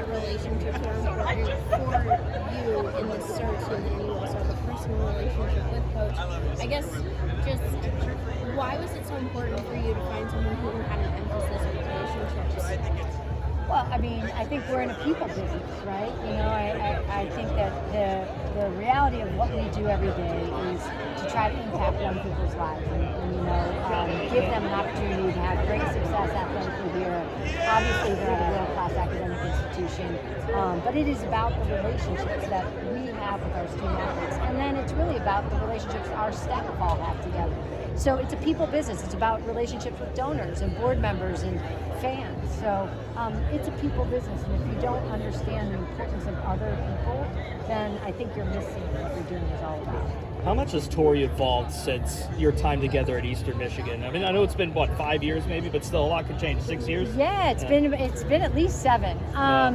that relationships are important for you in the search, and then you also have a personal relationship with Coach. I guess just why was it so important for you to find someone who had an emphasis on relationships? Well, I mean, I think we're in a people business, right? You know, I think that the reality of what we do every day is to try to impact young people's lives and give them an opportunity to have great success athletically here. Obviously, they're at a world-class academic institution, but it is about the relationships that we have with our student athletes. And then it's really about the relationships our staff all have together. So it's a people business. It's about relationships with donors and board members and fans. So it's a people business, and if you don't understand the importance of other people, then I think you're missing what you're doing is all about. How much has Tory evolved since your time together at Eastern Michigan? I mean, I know it's been, 5 years maybe, but still a lot could change. 6 years? Yeah, it's been at least 7. I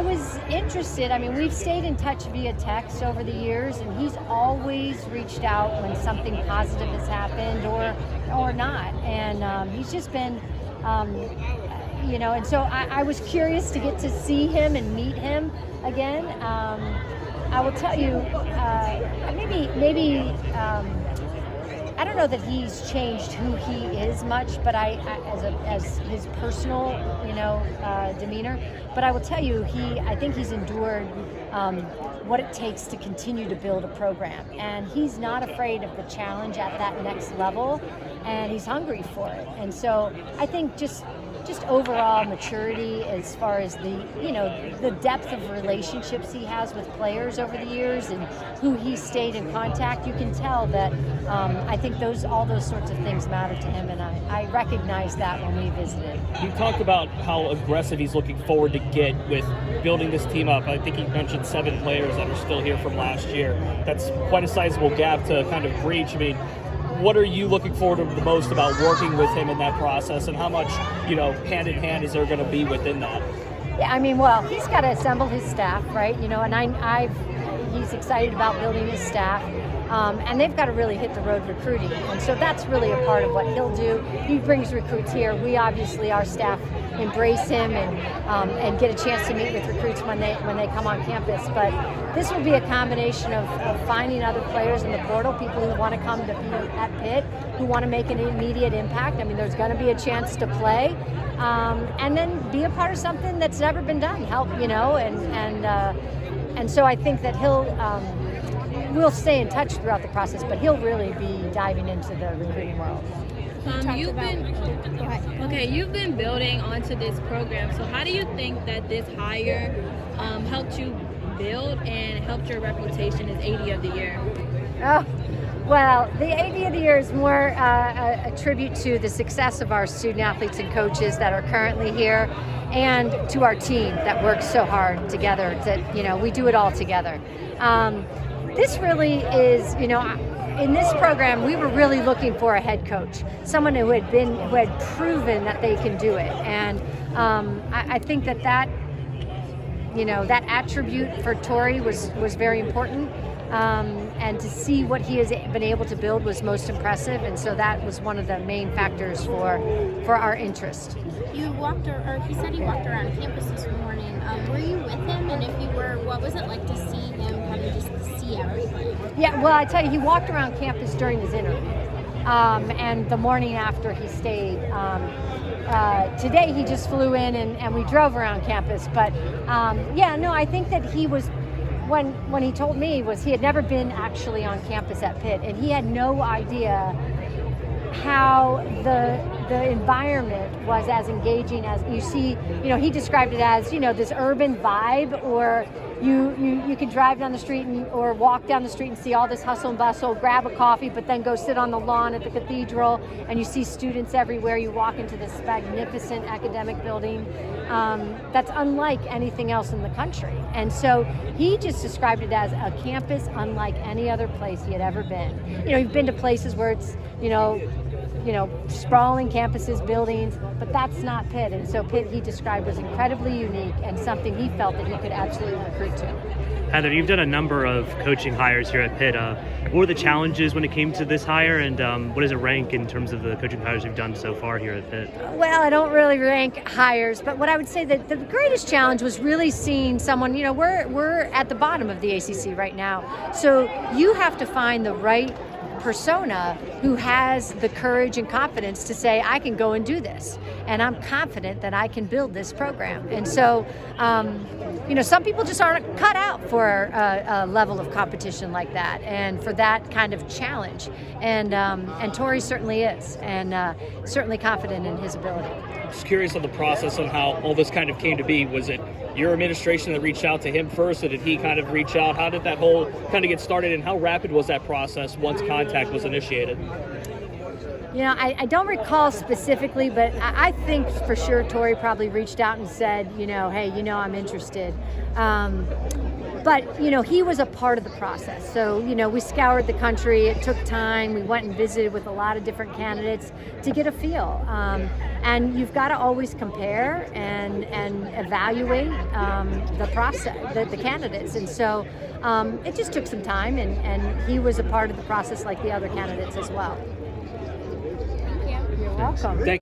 was interested. I mean, we've stayed in touch via text over the years, and he's always reached out when something positive has happened or not. And he's just been, and so I was curious to get to see him and meet him again. I will tell you, maybe. I don't know that he's changed who he is much, but as his personal, demeanor. But I will tell you, I think he's endured what it takes to continue to build a program, and he's not afraid of the challenge at that next level, and he's hungry for it. And so I think just overall maturity as far as the depth of relationships he has with players over the years and who he stayed in contact, you can tell that I think all those sorts of things matter to him, and I recognized that when we visited. You talked about how aggressive he's looking forward to get with building this team up. I think he mentioned 7 players that are still here from last year. That's quite a sizable gap to kind of breach. I mean, what are you looking forward to the most about working with him in that process, and how much, hand in hand is there going to be within that? Yeah, I mean, well, he's got to assemble his staff, right? And he's excited about building his staff, and they've got to really hit the road recruiting, and so that's really a part of what he'll do. He brings recruits here. We obviously, our staff, embrace him and get a chance to meet with recruits when they come on campus. But this will be a combination of finding other players in the portal, people who want to come to be at Pitt, who want to make an immediate impact. I mean, there's going to be a chance to play, and then be a part of something that's never been done. Help, and so I think that we'll stay in touch throughout the process, but he'll really be diving into the recruiting world. You've been building onto this program. So how do you think that this hire helped you build and helped your reputation as AD of the year? Oh, well, the AD of the year is more a tribute to the success of our student athletes and coaches that are currently here, and to our team that works so hard together. That we do it all together. This really is, in this program, we were really looking for a head coach, someone who had proven that they can do it. And I think that attribute for Tory was very important. And to see what he has been able to build was most impressive, and so that was one of the main factors for our interest. He said he walked around campus this morning. Were you with him? And if you were, what was it like to see him kind of just see everything? Yeah, well, I tell you, he walked around campus during his interview, and the morning after he stayed. Today he just flew in and we drove around campus. But I think that he was, when he told me, he had never been actually on campus at Pitt, and he had no idea how the environment was as engaging as you see. He described it as this urban vibe, or you can drive down the street or walk down the street and see all this hustle and bustle, grab a coffee, but then go sit on the lawn at the cathedral, and you see students everywhere. You walk into this magnificent academic building that's unlike anything else in the country. And so he just described it as a campus unlike any other place he had ever been. You've been to places where it's sprawling campuses, buildings, but that's not Pitt. And so Pitt, he described, was incredibly unique and something he felt that he could absolutely recruit to. Heather, you've done a number of coaching hires here at Pitt. What were the challenges when it came to this hire, and what does it rank in terms of the coaching hires you've done so far here at Pitt? Well, I don't really rank hires, but what I would say that the greatest challenge was really seeing someone, we're at the bottom of the ACC right now. So you have to find the right persona who has the courage and confidence to say, I can go and do this, and I'm confident that I can build this program. And so, some people just aren't cut out for a level of competition like that, and for that kind of challenge. And Tory certainly is, and certainly confident in his ability. Just curious on the process on how all this kind of came to be. Was it your administration that reached out to him first, or did he kind of reach out? How did that whole kind of get started, and how rapid was that process once contact was initiated? I don't recall specifically, but I think for sure Tory probably reached out and said, hey, I'm interested. But, he was a part of the process. So, we scoured the country. It took time. We went and visited with a lot of different candidates to get a feel. And you've got to always compare and evaluate the process, the candidates. And so it just took some time, and he was a part of the process like the other candidates as well. Thank you. You're welcome. Thank